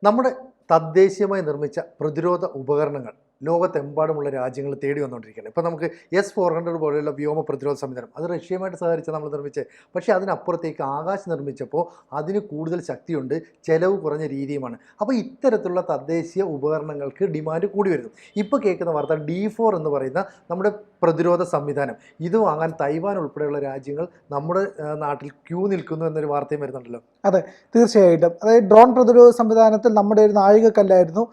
നമ്മുടെ തദ്ദേശീയമായി നിർമ്മിച്ച പ്രതിരോധ ഉപകരണങ്ങൾ ലോകത്തെമ്പാടുമുള്ള രാജ്യങ്ങൾ തേടി വന്നുകൊണ്ടിരിക്കുകയാണ്. ഇപ്പോൾ നമുക്ക് S-400 പോലെയുള്ള വ്യോമ പ്രതിരോധ സംവിധാനം അത് റഷ്യയുമായിട്ട് സഹകരിച്ച് നമ്മൾ നിർമ്മിച്ചത്. പക്ഷേ അതിനപ്പുറത്തേക്ക് ആകാശ് നിർമ്മിച്ചപ്പോൾ അതിന് കൂടുതൽ ശക്തിയുണ്ട്, ചിലവ് കുറഞ്ഞ രീതിയുമാണ്. അപ്പോൾ ഇത്തരത്തിലുള്ള തദ്ദേശീയ ഉപകരണങ്ങൾക്ക് ഡിമാൻഡ് കൂടി വരുന്നു. ഇപ്പോൾ കേൾക്കുന്ന വാർത്ത D4 എന്ന് പറയുന്ന നമ്മുടെ പ്രതിരോധ സംവിധാനം ഇത് വാങ്ങാൻ തൈവാൻ ഉൾപ്പെടെയുള്ള രാജ്യങ്ങൾ നമ്മുടെ നാട്ടിൽ ക്യൂ നിൽക്കുന്നു എന്നൊരു വാർത്തയും വരുന്നുണ്ടല്ലോ. അതെ, തീർച്ചയായിട്ടും. അതായത് ഡ്രോൺ പ്രതിരോധ സംവിധാനത്തിൽ നമ്മുടെ ഒരു നാഴികക്കല്ലായിരുന്നു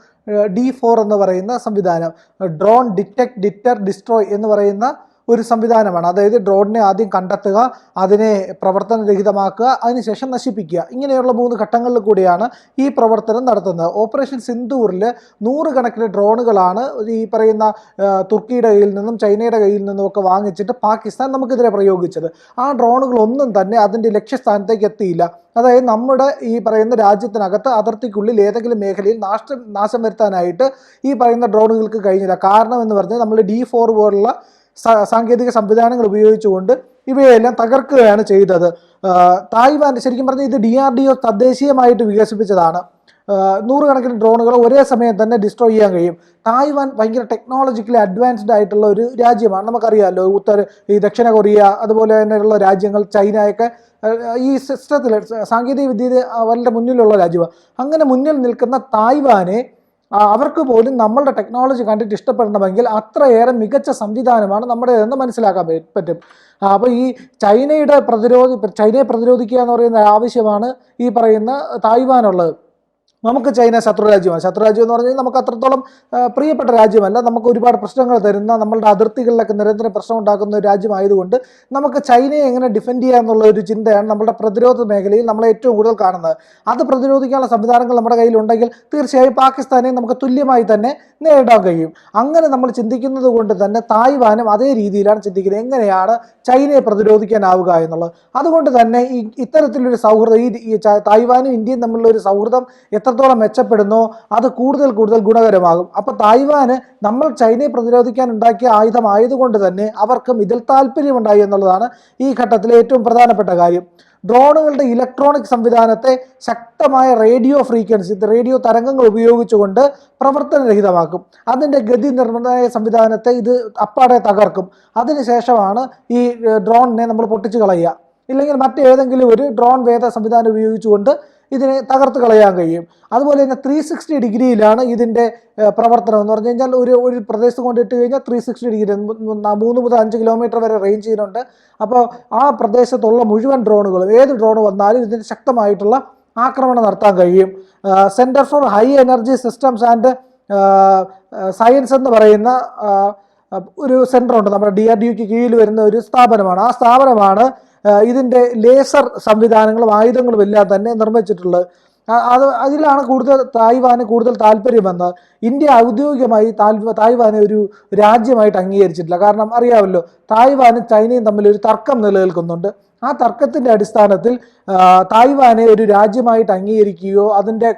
D4 എന്ന് പറയുന്ന സംവിധാനം. ഡ്രോൺ ഡിറ്റക്ട്, ഡിറ്റർ, ഡിസ്ട്രോയ് എന്ന് പറയുന്ന ഒരു സംവിധാനമാണ്. അതായത് ഡ്രോണിനെ ആദ്യം കണ്ടെത്തുക, അതിനെ പ്രവർത്തനരഹിതമാക്കുക, അതിനുശേഷം നശിപ്പിക്കുക. ഇങ്ങനെയുള്ള 3 ഘട്ടങ്ങളിൽ കൂടിയാണ് ഈ പ്രവർത്തനം നടത്തുന്നത്. ഓപ്പറേഷൻ സിന്ദൂറിൽ 100 കണക്കിന് ഡ്രോണുകളാണ് ഈ പറയുന്ന തുർക്കിയുടെ കയ്യിൽ നിന്നും ചൈനയുടെ കയ്യിൽ നിന്നും ഒക്കെ വാങ്ങിച്ചിട്ട് പാകിസ്ഥാൻ നമുക്കെതിരെ പ്രയോഗിച്ചത്. ആ ഡ്രോണുകളൊന്നും തന്നെ അതിൻ്റെ ലക്ഷ്യസ്ഥാനത്തേക്ക് എത്തിയില്ല. അതായത് നമ്മുടെ ഈ പറയുന്ന രാജ്യത്തിനകത്ത് അതിർത്തിക്കുള്ളിൽ ഏതെങ്കിലും മേഖലയിൽ നാശം വരുത്താനായിട്ട് ഈ പറയുന്ന ഡ്രോണുകൾക്ക് കഴിഞ്ഞില്ല. കാരണം എന്ന് പറഞ്ഞാൽ നമ്മൾ D4 പോലുള്ള സാങ്കേതിക സംവിധാനങ്ങൾ ഉപയോഗിച്ചുകൊണ്ട് ഇവയെല്ലാം തകർക്കുകയാണ് ചെയ്തത്. തായ്വാൻ ശരിക്കും പറഞ്ഞാൽ ഇത് DRDO തദ്ദേശീയമായിട്ട് വികസിപ്പിച്ചതാണ്. 100 കണക്കിന് ഡ്രോണുകൾ ഒരേ സമയം തന്നെ ഡിസ്ട്രോയ് ചെയ്യാൻ കഴിയും. തായ്വാൻ ഭയങ്കര ടെക്നോളജിക്കലി അഡ്വാൻസ്ഡ് ആയിട്ടുള്ള ഒരു രാജ്യമാണ്. നമുക്കറിയാമല്ലോ, ഈ ദക്ഷിണ കൊറിയ അതുപോലെ തന്നെയുള്ള രാജ്യങ്ങൾ, ചൈനയൊക്കെ ഈ സിസ്റ്റത്തിൽ സാങ്കേതിക വിദ്യയിൽ വളരെ മുന്നിലുള്ള രാജ്യമാണ്. അങ്ങനെ മുന്നിൽ നിൽക്കുന്ന തായ്വാനെ അവർക്ക് പോലും നമ്മളുടെ ടെക്നോളജി കണ്ടിട്ട് ഇഷ്ടപ്പെടണമെങ്കിൽ അത്രയേറെ മികച്ച സംവിധാനമാണ് നമ്മുടെ എന്ന് മനസ്സിലാക്കാൻ പറ്റും. അപ്പോൾ ഈ ചൈനയെ പ്രതിരോധിക്കുക എന്ന് പറയുന്ന ആവശ്യമാണ് ഈ പറയുന്ന തായ്വാനുള്ളത്. നമുക്ക് ചൈന ശത്രുരാജ്യമാണ്. ശത്രുരാജ്യം എന്ന് പറഞ്ഞാൽ നമുക്ക് അത്രത്തോളം പ്രിയപ്പെട്ട രാജ്യമല്ല. നമുക്ക് ഒരുപാട് പ്രശ്നങ്ങൾ തരുന്ന, നമ്മളുടെ അതിർത്തികളിലൊക്കെ നിരന്തരം പ്രശ്നം ഉണ്ടാക്കുന്ന ഒരു രാജ്യമായതുകൊണ്ട് നമുക്ക് ചൈനയെ എങ്ങനെ ഡിഫെൻഡ് ചെയ്യുക എന്നുള്ള ഒരു ചിന്തയാണ് നമ്മുടെ പ്രതിരോധ മേഖലയിൽ നമ്മൾ ഏറ്റവും കൂടുതൽ കാണുന്നത്. അത് പ്രതിരോധിക്കാനുള്ള സംവിധാനങ്ങൾ നമ്മുടെ കയ്യിലുണ്ടെങ്കിൽ തീർച്ചയായും പാകിസ്ഥാനെ നമുക്ക് തുല്യമായി തന്നെ നേരിടാൻ കഴിയും. അങ്ങനെ നമ്മൾ ചിന്തിക്കുന്നത് കൊണ്ട് തന്നെ തായ്വാനും അതേ രീതിയിലാണ് ചിന്തിക്കുന്നത്, എങ്ങനെയാണ് ചൈനയെ പ്രതിരോധിക്കാനാവുക എന്നുള്ളത്. അതുകൊണ്ട് തന്നെ ഇത്തരത്തിലൊരു സൗഹൃദം, ഈ തായ്വാനും ഇന്ത്യയും തമ്മിലുള്ള ഒരു സൗഹൃദം എത്രത്തോളം മെച്ചപ്പെടുന്നോ അത് കൂടുതൽ ഗുണകരമാകും. അപ്പോൾ തായ്വാന് നമ്മൾ ചൈനയെ പ്രതിരോധിക്കാൻ ഉണ്ടാക്കിയ ആയുധമായതുകൊണ്ട് തന്നെ അവർക്കും ഇതിൽ താല്പര്യമുണ്ടായി എന്നുള്ളതാണ് ഈ ഘട്ടത്തിലെ ഏറ്റവും പ്രധാനപ്പെട്ട കാര്യം. ഡ്രോണുകളുടെ ഇലക്ട്രോണിക് സംവിധാനത്തെ ശക്തമായ റേഡിയോ തരംഗങ്ങൾ ഉപയോഗിച്ചുകൊണ്ട് പ്രവർത്തനരഹിതമാക്കും. അതിൻ്റെ ഗതി നിർണയ സംവിധാനത്തെ ഇത് അപ്പാടെ തകർക്കും. അതിനുശേഷമാണ് ഈ ഡ്രോണിനെ നമ്മൾ പൊട്ടിച്ചു കളയുക. ഇല്ലെങ്കിൽ മറ്റേതെങ്കിലും ഒരു ഡ്രോൺ വേദ സംവിധാനം ഉപയോഗിച്ചുകൊണ്ട് ഇതിനെ തകർത്ത് കളയാൻ കഴിയും. അതുപോലെ തന്നെ 360 ഡിഗ്രിയിലാണ് ഇതിൻ്റെ പ്രവർത്തനം എന്ന് പറഞ്ഞു കഴിഞ്ഞാൽ ഒരു പ്രദേശത്ത് കൊണ്ടിട്ട് കഴിഞ്ഞാൽ 360 ഡിഗ്രി 3 മുതൽ 5 കിലോമീറ്റർ വരെ റേഞ്ച് ചെയ്യുന്നുണ്ട്. അപ്പോൾ ആ പ്രദേശത്തുള്ള മുഴുവൻ ഡ്രോണുകളും, ഏത് ഡ്രോൺ വന്നാലും ഇതിന് ശക്തമായിട്ടുള്ള ആക്രമണം നടത്താൻ കഴിയും. Centre for high energy systems and science എന്ന് പറയുന്ന ഒരു സെൻ്ററുണ്ട്. നമ്മുടെ DRDOയ്ക്ക് കീഴിൽ വരുന്ന ഒരു സ്ഥാപനമാണ്. ആ സ്ഥാപനമാണ് ഇതിൻ്റെ ലേസർ സംവിധാനങ്ങളും ആയുധങ്ങളും എല്ലാം തന്നെ നിർമ്മിച്ചിട്ടുള്ളത്. അതിലാണ് തായ്വാന് കൂടുതൽ താല്പര്യമെന്ന്. ഇന്ത്യ ഔദ്യോഗികമായി തായ്വാനെ ഒരു രാജ്യമായിട്ട് അംഗീകരിച്ചിട്ടില്ല. കാരണം അറിയാമല്ലോ, തായ്വാനും ചൈനയും തമ്മിൽ ഒരു തർക്കം നിലനിൽക്കുന്നുണ്ട്. ആ തർക്കത്തിൻ്റെ അടിസ്ഥാനത്തിൽ തായ്വാനെ ഒരു രാജ്യമായിട്ട് അംഗീകരിക്കുകയോ അതിൻ്റെ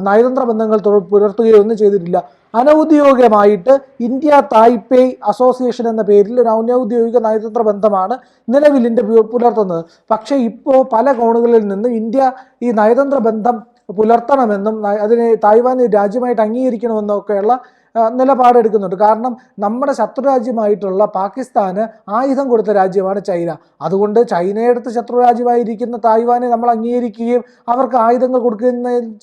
നയതന്ത്ര ബന്ധങ്ങൾ പുലർത്തുകയോ ഒന്നും ചെയ്തിട്ടില്ല. അനൗദ്യോഗികമായിട്ട് ഇന്ത്യ തായ്പേയ് അസോസിയേഷൻ എന്ന പേരിൽ ഒരു അനൗദ്യോഗിക നയതന്ത്ര ബന്ധമാണ് നിലവിൽ ഇന്ത്യ പുലർത്തുന്നത്. പക്ഷേ ഇപ്പോൾ പല കോണുകളിൽ നിന്നും ഇന്ത്യ ഈ നയതന്ത്ര ബന്ധം പുലർത്തണമെന്നും അതിനെ തായ്വാൻ രാജ്യമായിട്ട് അംഗീകരിക്കണമെന്നൊക്കെയുള്ള നിലപാടെടുക്കുന്നുണ്ട്. കാരണം നമ്മുടെ ശത്രുരാജ്യമായിട്ടുള്ള പാകിസ്ഥാന് ആയുധം കൊടുത്ത രാജ്യമാണ് ചൈന. അതുകൊണ്ട് ചൈനയെടുത്ത് ശത്രുരാജ്യമായിരിക്കുന്ന തായ്വാനെ നമ്മൾ അംഗീകരിക്കുകയും അവർക്ക് ആയുധങ്ങൾ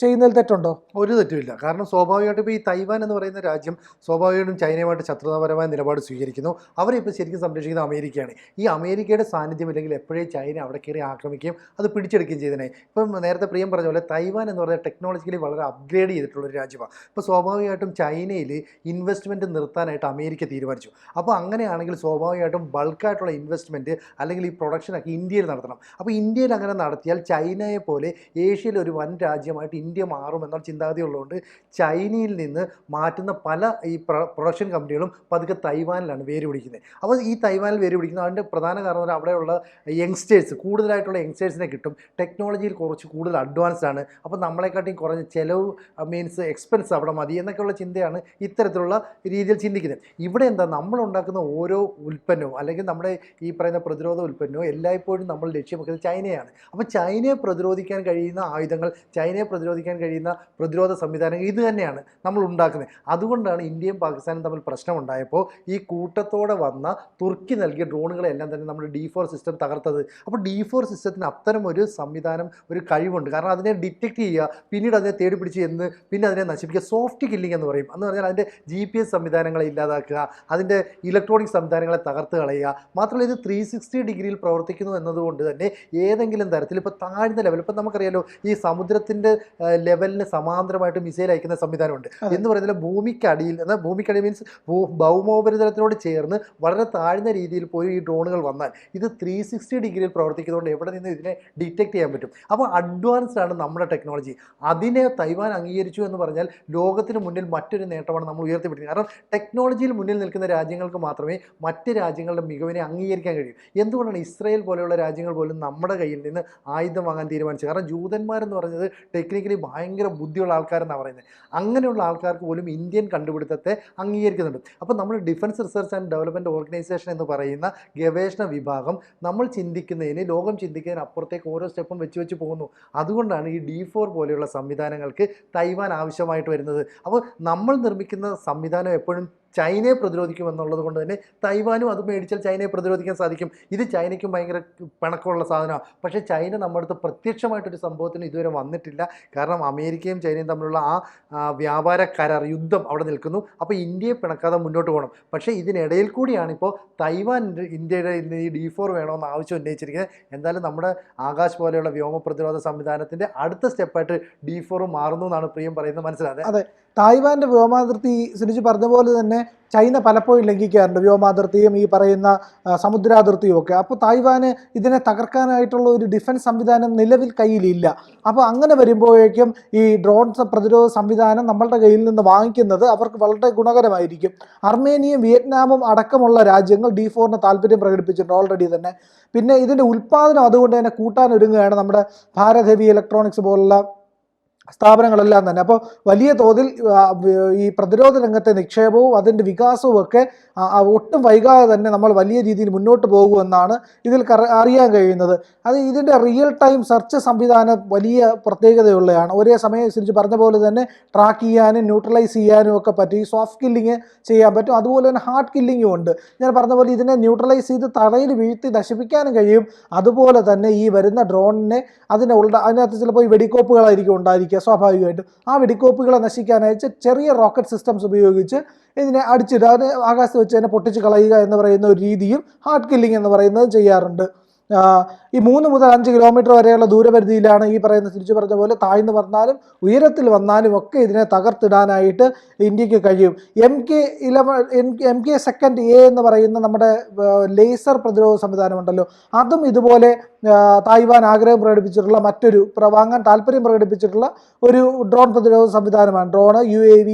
ചെയ്യുന്നതിൽ തെറ്റുണ്ടോ? ഒരു തെറ്റുമില്ല. കാരണം സ്വാഭാവികമായിട്ടും ഇപ്പോൾ ഈ തൈവാൻ എന്ന് പറയുന്ന രാജ്യം സ്വാഭാവികമായിട്ടും ചൈനയുമായിട്ട് ശത്രുതാപരമായ നിലപാട് സ്വീകരിക്കുന്നു. അവരിപ്പോൾ ശരിക്കും സംരക്ഷിക്കുന്ന അമേരിക്കയാണ്. ഈ അമേരിക്കയുടെ സാന്നിധ്യമില്ലെങ്കിൽ എപ്പോഴേ ചൈന അവിടെ കയറി ആക്രമിക്കുകയും അത് പിടിച്ചെടുക്കുകയും ചെയ്തതിനെ. ഇപ്പം നേരത്തെ പ്രിയം പറഞ്ഞ പോലെ തൈവാൻ എന്ന് പറയുന്നത് ടെക്നോളജിക്കലി വളരെ അപ്ഗ്രേഡ് ചെയ്തിട്ടുള്ളൊരു രാജ്യമാണ്. ഇപ്പോൾ സ്വാഭാവികമായിട്ടും ചൈനയിൽ ഇൻവെസ്റ്റ്മെൻറ്റ് നിർത്താനായിട്ട് അമേരിക്ക തീരുമാനിച്ചു. അപ്പോൾ അങ്ങനെയാണെങ്കിൽ സ്വാഭാവികമായിട്ടും ബൾക്കായിട്ടുള്ള ഇൻവെസ്റ്റ്മെൻറ്റ് അല്ലെങ്കിൽ ഈ പ്രൊഡക്ഷനൊക്കെ ഇന്ത്യയിൽ നടത്തണം. അപ്പോൾ ഇന്ത്യയിൽ അങ്ങനെ നടത്തിയാൽ ചൈനയെ പോലെ ഏഷ്യയിലെ ഒരു വൻ രാജ്യമായിട്ട് ഇന്ത്യ മാറുമെന്നുള്ള ചിന്താഗതി ഉള്ളതുകൊണ്ട് ചൈനയിൽ നിന്ന് മാറ്റുന്ന പല ഈ പ്രൊഡക്ഷൻ കമ്പനികളും പതുക്കെ തൈവാനിലാണ് വേര് പിടിക്കുന്നത്. അപ്പോൾ ഈ തൈവാനിൽ വേര് പിടിക്കുന്നത് അതിൻ്റെ പ്രധാന കാരണം അവിടെയുള്ള കൂടുതലായിട്ടുള്ള യങ്സ്റ്റേഴ്സിനെ കിട്ടും. ടെക്നോളജിയിൽ കുറച്ച് കൂടുതൽ അഡ്വാൻസ്ഡ് ആണ്. അപ്പോൾ നമ്മളെക്കാട്ടിയും കുറഞ്ഞ ചിലവ് എക്സ്പെൻസ് അവിടെ മതി എന്നൊക്കെയുള്ള ചിന്തയാണ് ഈ ഇത്തരത്തിലുള്ള രീതിയിൽ ചിന്തിക്കുന്നത്. ഇവിടെ എന്താ, നമ്മൾ ഉണ്ടാക്കുന്ന ഓരോ ഉൽപ്പന്നവും അല്ലെങ്കിൽ നമ്മുടെ ഈ പറയുന്ന പ്രതിരോധ ഉൽപ്പന്നവും എല്ലായ്പ്പോഴും നമ്മൾ ലക്ഷ്യം വെക്കുന്നത് ചൈനയാണ്. അപ്പോൾ ചൈനയെ പ്രതിരോധിക്കാൻ കഴിയുന്ന ആയുധങ്ങൾ, ചൈനയെ പ്രതിരോധിക്കാൻ കഴിയുന്ന പ്രതിരോധ സംവിധാനങ്ങൾ ഇത് തന്നെയാണ് നമ്മൾ ഉണ്ടാക്കുന്നത്. അതുകൊണ്ടാണ് ഇന്ത്യയും പാകിസ്ഥാനും തമ്മിൽ പ്രശ്നമുണ്ടായപ്പോൾ ഈ കൂട്ടത്തോടെ വന്ന തുർക്കി നൽകിയ ഡ്രോണുകളെല്ലാം തന്നെ നമ്മുടെ D4 സിസ്റ്റം തകർത്തത്. അപ്പോൾ D4 സിസ്റ്റത്തിന് അത്തരം ഒരു സംവിധാനം, ഒരു കഴിവുണ്ട്. കാരണം അതിനെ ഡിറ്റക്ട് ചെയ്യുക, പിന്നീട് അതിനെ തേടി പിടിച്ച് ചെന്ന് പിന്നെ അതിനെ നശിപ്പിക്കുക. സോഫ്റ്റ് കില്ലിംഗ് എന്ന് പറയും. എന്ന് പറഞ്ഞാൽ അതിൻ്റെ GPS സംവിധാനങ്ങളെ ഇല്ലാതാക്കുക, അതിൻ്റെ ഇലക്ട്രോണിക് സംവിധാനങ്ങളെ തകർത്ത് കളയുക. മാത്രമല്ല ഇത് 360 ഡിഗ്രിയിൽ പ്രവർത്തിക്കുന്നു എന്നതുകൊണ്ട് തന്നെ ഏതെങ്കിലും തരത്തിൽ ഇപ്പോൾ താഴ്ന്ന ലെവൽ, ഇപ്പം നമുക്കറിയാലോ ഈ സമുദ്രത്തിൻ്റെ ലെവലിന് സമാന്തരമായിട്ട് മിസൈൽ അയക്കുന്ന സംവിധാനമുണ്ട് എന്ന് പറയുന്നത് ഭൂമിക്കടിയിൽ, എന്നാൽ ഭൂമിക്കടി മീൻസ് ഭൗമോപരിതലത്തിനോട് ചേർന്ന് വളരെ താഴ്ന്ന രീതിയിൽ പോയി ഈ ഡ്രോണുകൾ വന്നാൽ ഇത് 360 ഡിഗ്രിയിൽ പ്രവർത്തിക്കുന്നതുകൊണ്ട് എവിടെ നിന്ന് ഇതിനെ ഡിറ്റക്ട് ചെയ്യാൻ പറ്റും. അപ്പോൾ അഡ്വാൻസ്ഡ് ആണ് നമ്മുടെ ടെക്നോളജി. അതിനെ തൈവാൻ അംഗീകരിച്ചു എന്ന് പറഞ്ഞാൽ ലോകത്തിന് മുന്നിൽ മറ്റൊരു നേട്ടമാണ് നമ്മൾ ഉയർത്തിപ്പിടിക്കുന്നത്. കാരണം ടെക്നോളജിയിൽ മുന്നിൽ നിൽക്കുന്ന രാജ്യങ്ങൾക്ക് മാത്രമേ മറ്റ് രാജ്യങ്ങളുടെ മികവിനെ അംഗീകരിക്കാൻ കഴിയൂ. എന്തുകൊണ്ടാണ് ഇസ്രായേൽ പോലെയുള്ള രാജ്യങ്ങൾ പോലും നമ്മുടെ കയ്യിൽ നിന്ന് ആയുധം വാങ്ങാൻ തീരുമാനിച്ചത്? കാരണം ജൂതന്മാരെന്ന് പറഞ്ഞത് ടെക്നിക്കലി ഭയങ്കര ബുദ്ധിയുള്ള ആൾക്കാരെന്നാണ് പറയുന്നത്. അങ്ങനെയുള്ള ആൾക്കാർക്ക് പോലും ഇന്ത്യൻ കണ്ടുപിടുത്തത്തെ അംഗീകരിക്കുന്നുണ്ട്. അപ്പോൾ നമ്മൾ defence research and development organisation എന്ന് പറയുന്ന ഗവേഷണ വിഭാഗം നമ്മൾ ചിന്തിക്കുന്നതിന്, ലോകം ചിന്തിക്കുന്നതിന് അപ്പുറത്തേക്ക് ഓരോ സ്റ്റെപ്പും വെച്ച് പോകുന്നു. അതുകൊണ്ടാണ് ഈ D4 പോലെയുള്ള സംവിധാനങ്ങൾക്ക് തൈവാൻ ആവശ്യമായിട്ട് വരുന്നത്. അപ്പോൾ നമ്മൾ നിർമ്മിക്കുന്ന സംവിധാനം എപ്പോഴും ചൈനയെ പ്രതിരോധിക്കുമെന്നുള്ളത് കൊണ്ട് തന്നെ തൈവാനും അത് മേടിച്ചാൽ ചൈനയെ പ്രതിരോധിക്കാൻ സാധിക്കും. ഇത് ചൈനയ്ക്കും ഭയങ്കര പിണക്കമുള്ള സാധനമാണ്. പക്ഷേ ചൈന നമ്മുടെ അടുത്ത് പ്രത്യക്ഷമായിട്ടൊരു സംഭവത്തിന് ഇതുവരെ വന്നിട്ടില്ല. കാരണം അമേരിക്കയും ചൈനയും തമ്മിലുള്ള ആ വ്യാപാര കരാർ യുദ്ധം അവിടെ നിൽക്കുന്നു. അപ്പോൾ ഇന്ത്യയെ പിണക്കാതെ മുന്നോട്ട് പോകണം. പക്ഷേ ഇതിനിടയിൽ കൂടിയാണ് ഇപ്പോൾ തൈവാൻ ഇന്ത്യയുടെ ഈ D4 വേണമെന്ന് ആവശ്യം ഉന്നയിച്ചിരിക്കുന്നത്. എന്തായാലും നമ്മുടെ ആകാശ് പോലെയുള്ള വ്യോമ പ്രതിരോധ സംവിധാനത്തിൻ്റെ അടുത്ത സ്റ്റെപ്പായിട്ട് D4 മാറുന്നു എന്നാണ് പ്രിയം പറയുന്നത്. മനസ്സിലാതെ? അതെ, തായ്വാന്റെ വ്യോമാതിർത്തി സുനിച്ച് പറഞ്ഞ പോലെ തന്നെ ചൈന പലപ്പോഴും ലംഘിക്കാറുണ്ട്, വ്യോമാതിർത്തിയും ഈ പറയുന്ന സമുദ്രാതിർത്തിയും ഒക്കെ. അപ്പോൾ തായ്വാന് ഇതിനെ തകർക്കാനായിട്ടുള്ള ഒരു ഡിഫൻസ് സംവിധാനം നിലവിൽ കയ്യിലില്ല. അപ്പോൾ അങ്ങനെ വരുമ്പോഴേക്കും ഈ ഡ്രോൺ പ്രതിരോധ സംവിധാനം നമ്മളുടെ കയ്യിൽ നിന്ന് വാങ്ങിക്കുന്നത് അവർക്ക് വളരെ ഗുണകരമായിരിക്കും. അർമേനിയയും വിയറ്റ്നാമും അടക്കമുള്ള രാജ്യങ്ങൾ D4 താല്പര്യം പ്രകടിപ്പിച്ചിട്ടുണ്ട് ഓൾറെഡി തന്നെ. പിന്നെ ഇതിൻ്റെ ഉൽപ്പാദനം അതുകൊണ്ട് തന്നെ കൂട്ടാനൊരുങ്ങുകയാണ് നമ്മുടെ ഭാരത് ഹെവി ഇലക്ട്രോണിക്സ് പോലുള്ള സ്ഥാപനങ്ങളെല്ലാം തന്നെ. അപ്പോൾ വലിയ തോതിൽ ഈ പ്രതിരോധ രംഗത്തെ നിക്ഷേപവും അതിൻ്റെ വികാസവും ഒക്കെ ഒട്ടും വൈകാതെ തന്നെ നമ്മൾ വലിയ രീതിയിൽ മുന്നോട്ട് പോകുമെന്നാണ് ഇതിൽ അറിയാൻ കഴിയുന്നത്. അത് ഇതിൻ്റെ റിയൽ ടൈം സെർച്ച് സംവിധാനം വലിയ പ്രത്യേകതയുള്ളതാണ്. ഒരേ സമയം അനുസരിച്ച് പറഞ്ഞ പോലെ തന്നെ ട്രാക്ക് ചെയ്യാനും ന്യൂട്രലൈസ് ചെയ്യാനും ഒക്കെ പറ്റും. ഈ സോഫ്റ്റ് കില്ലിങ് ചെയ്യാൻ പറ്റും, അതുപോലെ തന്നെ ഹാർഡ് കില്ലിങ്ങും ഉണ്ട്. ഞാൻ പറഞ്ഞ പോലെ ഇതിനെ ന്യൂട്രലൈസ് ചെയ്ത് തറയിൽ വീഴ്ത്തി നശിപ്പിക്കാനും കഴിയും. അതുപോലെ തന്നെ ഈ വരുന്ന ഡ്രോണിനെ അതിനകത്ത് ചിലപ്പോൾ ഈ വെടിക്കോപ്പുകളായിരിക്കും ഉണ്ടായിരിക്കുക സ്വാഭാവികമായിട്ടും. ആ വെടിക്കോപ്പുകളെ നശിക്കാനായിട്ട് ചെറിയ റോക്കറ്റ് സിസ്റ്റംസ് ഉപയോഗിച്ച് ഇതിനെ അടിച്ചിട്ട് അതിനെ ആകാശത്ത് വെച്ച് തന്നെ പൊട്ടിച്ച് കളയുക എന്ന് പറയുന്ന ഒരു രീതിയും ഹാർഡ് കില്ലിംഗ് എന്ന് പറയുന്നത് ചെയ്യാറുണ്ട്. ഈ 3 മുതൽ 5 കിലോമീറ്റർ വരെയുള്ള ദൂരപരിധിയിലാണ് ഈ പറയുന്ന തിരിച്ചു പറഞ്ഞ പോലെ താഴ്ന്നു വന്നാലും ഉയരത്തിൽ വന്നാലും ഒക്കെ ഇതിനെ തകർത്തിടാനായിട്ട് ഇന്ത്യക്ക് കഴിയും. MK സെക്കൻഡ് A എന്ന് പറയുന്ന നമ്മുടെ ലേസർ പ്രതിരോധ സംവിധാനമുണ്ടല്ലോ, അതും ഇതുപോലെ തായ്വാൻ ആഗ്രഹം പ്രകടിപ്പിച്ചിട്ടുള്ള മറ്റൊരു വാങ്ങാൻ താല്പര്യം പ്രകടിപ്പിച്ചിട്ടുള്ള ഒരു ഡ്രോൺ പ്രതിരോധ സംവിധാനമാണ്. ഡ്രോണ്, UAV,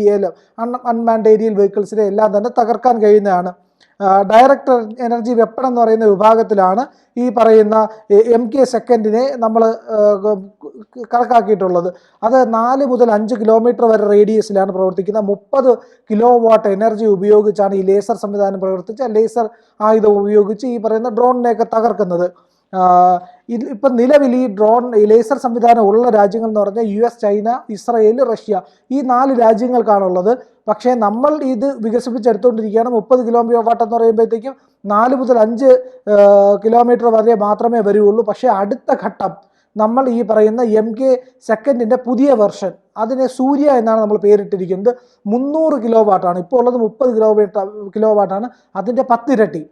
അൺമാൻഡ് ഏരിയൽ വെഹിക്കിൾസിനെ എല്ലാം തന്നെ തകർക്കാൻ കഴിയുന്നതാണ്. ഡയറക്ടർ എനർജി വെപ്പൺ എന്ന് പറയുന്ന വിഭാഗത്തിലാണ് ഈ പറയുന്ന MK സെക്കൻഡിനെ നമ്മൾ കണക്കാക്കിയിട്ടുള്ളത്. അത് 4 മുതൽ 5 കിലോമീറ്റർ വരെ റേഡിയസിലാണ് പ്രവർത്തിക്കുന്നത്. 30 കിലോ വാട്ട് എനർജി ഉപയോഗിച്ചാണ് ഈ ലേസർ സംവിധാനം പ്രവർത്തിച്ച ലേസർ ആയുധം ഉപയോഗിച്ച് ഈ പറയുന്ന ഡ്രോണിനെയൊക്കെ തകർക്കുന്നത്. ഇപ്പം നിലവിൽ ഈ ലേസർ സംവിധാനം ഉള്ള രാജ്യങ്ങൾ എന്ന് പറഞ്ഞാൽ US, ചൈന, ഇസ്രായേൽ, റഷ്യ, ഈ 4 രാജ്യങ്ങൾക്കാണുള്ളത്. പക്ഷേ നമ്മൾ ഇത് വികസിപ്പിച്ചെടുത്തുകൊണ്ടിരിക്കുകയാണ്. 30 കിലോമീറ്റർ വാട്ട് എന്ന് പറയുമ്പോഴത്തേക്കും 4 മുതൽ 5 കിലോമീറ്റർ വരെ മാത്രമേ വരികയുള്ളൂ. പക്ഷേ അടുത്ത ഘട്ടം നമ്മൾ ഈ പറയുന്ന MK സെക്കൻഡിൻ്റെ പുതിയ വെർഷൻ, അതിനെ സൂര്യ എന്നാണ് നമ്മൾ പേരിട്ടിരിക്കുന്നത്. 300 കിലോ വാട്ടാണ്. ഇപ്പോൾ ഉള്ളത് 30 കിലോ വാട്ടാണ്. അതിൻ്റെ 10 ഇരട്ടി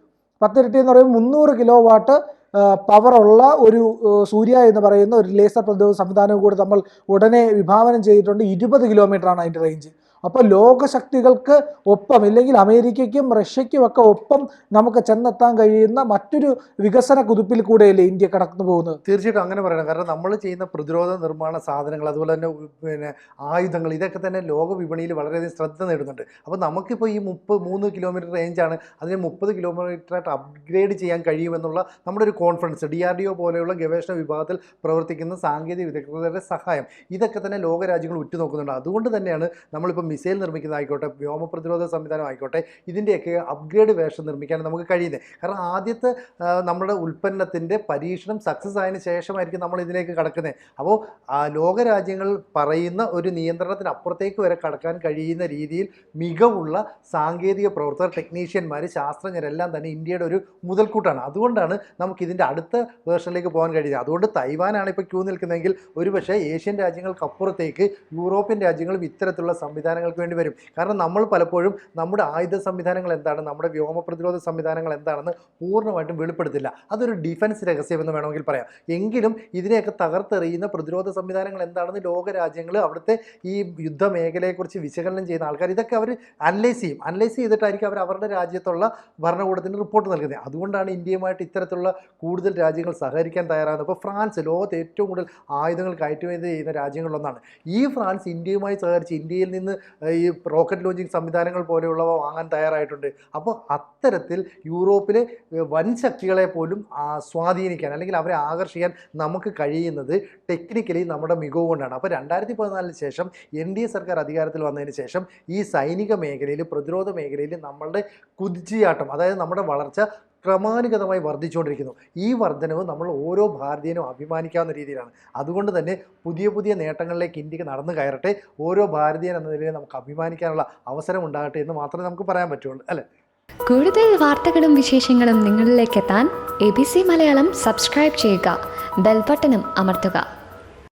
എന്ന് പറയുമ്പോൾ 300 കിലോ വാട്ട് പവറുള്ള ഒരു സൂര്യ എന്ന് പറയുന്ന ഒരു ലേസർ പ്രതിരോധ സംവിധാനവും കൂടി നമ്മൾ ഉടനെ വിഭാവനം ചെയ്തിട്ടുണ്ട്. 20 കിലോമീറ്ററാണ് അതിൻ്റെ റേഞ്ച്. അപ്പോൾ ലോകശക്തികൾക്ക് ഒപ്പം, ഇല്ലെങ്കിൽ അമേരിക്കയ്ക്കും റഷ്യയ്ക്കും ഒക്കെ ഒപ്പം നമുക്ക് ചെന്നെത്താൻ കഴിയുന്ന മറ്റൊരു വികസന കുതിപ്പിൽ കൂടെയല്ലേ ഇന്ത്യ കടന്നു പോകുന്നത്? തീർച്ചയായിട്ടും അങ്ങനെ പറയണം. കാരണം നമ്മൾ ചെയ്യുന്ന പ്രതിരോധ നിർമ്മാണ സാധനങ്ങൾ, അതുപോലെ തന്നെ ആയുധങ്ങൾ, ഇതൊക്കെ തന്നെ ലോക വിപണിയിൽ വളരെയധികം ശ്രദ്ധ നേടുന്നുണ്ട്. അപ്പോൾ നമുക്കിപ്പോൾ ഈ 3 കിലോമീറ്റർ റേഞ്ചാണ്, അതിനെ 30 കിലോമീറ്ററായിട്ട് അപ്ഗ്രേഡ് ചെയ്യാൻ കഴിയുമെന്നുള്ള നമ്മുടെ ഒരു കോൺഫിഡൻസ്, DRDO പോലെയുള്ള ഗവേഷണ വിഭാഗത്തിൽ പ്രവർത്തിക്കുന്ന സാങ്കേതിക വിദഗ്ധരുടെ സഹായം, ഇതൊക്കെ തന്നെ ലോകരാജ്യങ്ങൾ ഉറ്റുനോക്കുന്നുണ്ട്. അതുകൊണ്ട് തന്നെയാണ് നമ്മളിപ്പോൾ മിസൈൽ നിർമ്മിക്കുന്നതായിക്കോട്ടെ, വ്യോമ പ്രതിരോധ സംവിധാനം ആയിക്കോട്ടെ, ഇതിൻ്റെയൊക്കെ അപ്ഗ്രേഡ് വേർഷൻ നിർമ്മിക്കാൻ നമുക്ക് കഴിയുന്നത്. കാരണം ആദ്യത്തെ നമ്മുടെ ഉൽപ്പന്നത്തിൻ്റെ പരീക്ഷണം സക്സസ് ആയതിനു ശേഷമായിരിക്കും നമ്മൾ ഇതിലേക്ക് കടക്കുന്നത്. അപ്പോൾ ലോകരാജ്യങ്ങൾ പറയുന്ന ഒരു നിയന്ത്രണത്തിനപ്പുറത്തേക്ക് വരെ കടക്കാൻ കഴിയുന്ന രീതിയിൽ മികവുള്ള സാങ്കേതിക പ്രവർത്തകർ, ടെക്നീഷ്യന്മാർ, ശാസ്ത്രജ്ഞരെല്ലാം തന്നെ ഇന്ത്യയുടെ ഒരു മുതൽക്കൂട്ടാണ്. അതുകൊണ്ടാണ് നമുക്കിതിൻ്റെ അടുത്ത വേർഷനിലേക്ക് പോകാൻ കഴിയുന്നത്. അതുകൊണ്ട് തൈവാനാണ് ഇപ്പോൾ ക്യൂ നിൽക്കുന്നതെങ്കിൽ ഒരുപക്ഷേ ഏഷ്യൻ രാജ്യങ്ങൾക്കപ്പുറത്തേക്ക് യൂറോപ്യൻ രാജ്യങ്ങളും ഇത്തരത്തിലുള്ള സംവിധാനങ്ങൾക്ക് വേണ്ടി വരും. കാരണം നമ്മൾ പലപ്പോഴും നമ്മുടെ ആയുധ സംവിധാനങ്ങൾ എന്താണ്, നമ്മുടെ വ്യോമ പ്രതിരോധ സംവിധാനങ്ങൾ എന്താണെന്ന് പൂർണ്ണമായിട്ടും വെളിപ്പെടുത്തില്ല. അതൊരു ഡിഫൻസ് രഹസ്യമെന്ന് വേണമെങ്കിൽ പറയാം. എങ്കിലും ഇതിനെയൊക്കെ തകർത്തെറിയുന്ന പ്രതിരോധ സംവിധാനങ്ങൾ എന്താണെന്ന് ലോകരാജ്യങ്ങൾ, അവിടുത്തെ ഈ യുദ്ധമേഖലയെക്കുറിച്ച് വിശകലനം ചെയ്യുന്ന ആൾക്കാർ, ഇതൊക്കെ അവർ അനലൈസ് ചെയ്തിട്ടായിരിക്കും അവർ അവരുടെ രാജ്യത്തുള്ള ഭരണകൂടത്തിന് റിപ്പോർട്ട് നൽകുന്നത്. അതുകൊണ്ടാണ് ഇന്ത്യയുമായിട്ട് ഇത്തരത്തിലുള്ള കൂടുതൽ രാജ്യങ്ങൾ സഹകരിക്കാൻ തയ്യാറാകുന്നത്. ഇപ്പോൾ ഫ്രാൻസ് ലോകത്ത് ഏറ്റവും കൂടുതൽ ആയുധങ്ങൾ കയറ്റുമതി ചെയ്യുന്ന രാജ്യങ്ങളിലൊന്നാണ്. ഈ ഫ്രാൻസ് ഇന്ത്യയുമായി സഹകരിച്ച് ഇന്ത്യയിൽ നിന്ന് ഈ റോക്കറ്റ് ലോഞ്ചിങ് സംവിധാനങ്ങൾ പോലെയുള്ളവ വാങ്ങാൻ തയ്യാറായിട്ടുണ്ട്. അപ്പോൾ അത്തരത്തിൽ യൂറോപ്പിലെ വൻ ശക്തികളെ പോലും സ്വാധീനിക്കാൻ അല്ലെങ്കിൽ അവരെ ആകർഷിക്കാൻ നമുക്ക് കഴിയുന്നത് ടെക്നിക്കലി നമ്മുടെ മികവ് കൊണ്ടാണ്. അപ്പോൾ 2014 ശേഷം NDA സർക്കാർ അധികാരത്തിൽ വന്നതിന് ശേഷം ഈ സൈനിക മേഖലയിൽ, പ്രതിരോധ മേഖലയിൽ നമ്മളുടെ കുതിച്ചുചാട്ടം, അതായത് നമ്മുടെ വളർച്ച ക്രമാനുഗതമായി വർദ്ധിച്ചുകൊണ്ടിരിക്കുന്നു. ഈ വർധനവ് നമ്മൾ ഓരോ ഭാരതീയനും അഭിമാനിക്കാവുന്ന രീതിയിലാണ്. അതുകൊണ്ട് തന്നെ പുതിയ പുതിയ നേട്ടങ്ങളിലേക്ക് ഇന്ത്യക്ക് നടന്നു കയറട്ടെ, ഓരോ ഭാരതീയൻ എന്ന നിലയിൽ നമുക്ക് അഭിമാനിക്കാനുള്ള അവസരം ഉണ്ടാകട്ടെ എന്ന് മാത്രമേ നമുക്ക് പറയാൻ പറ്റുള്ളൂ, അല്ലേ? കൂടുതൽ വാർത്തകളും വിശേഷങ്ങളും നിങ്ങളിലേക്ക് എത്താൻ ABC മലയാളം സബ്സ്ക്രൈബ് ചെയ്യുക, ബെൽ ബട്ടണും അമർത്തുക.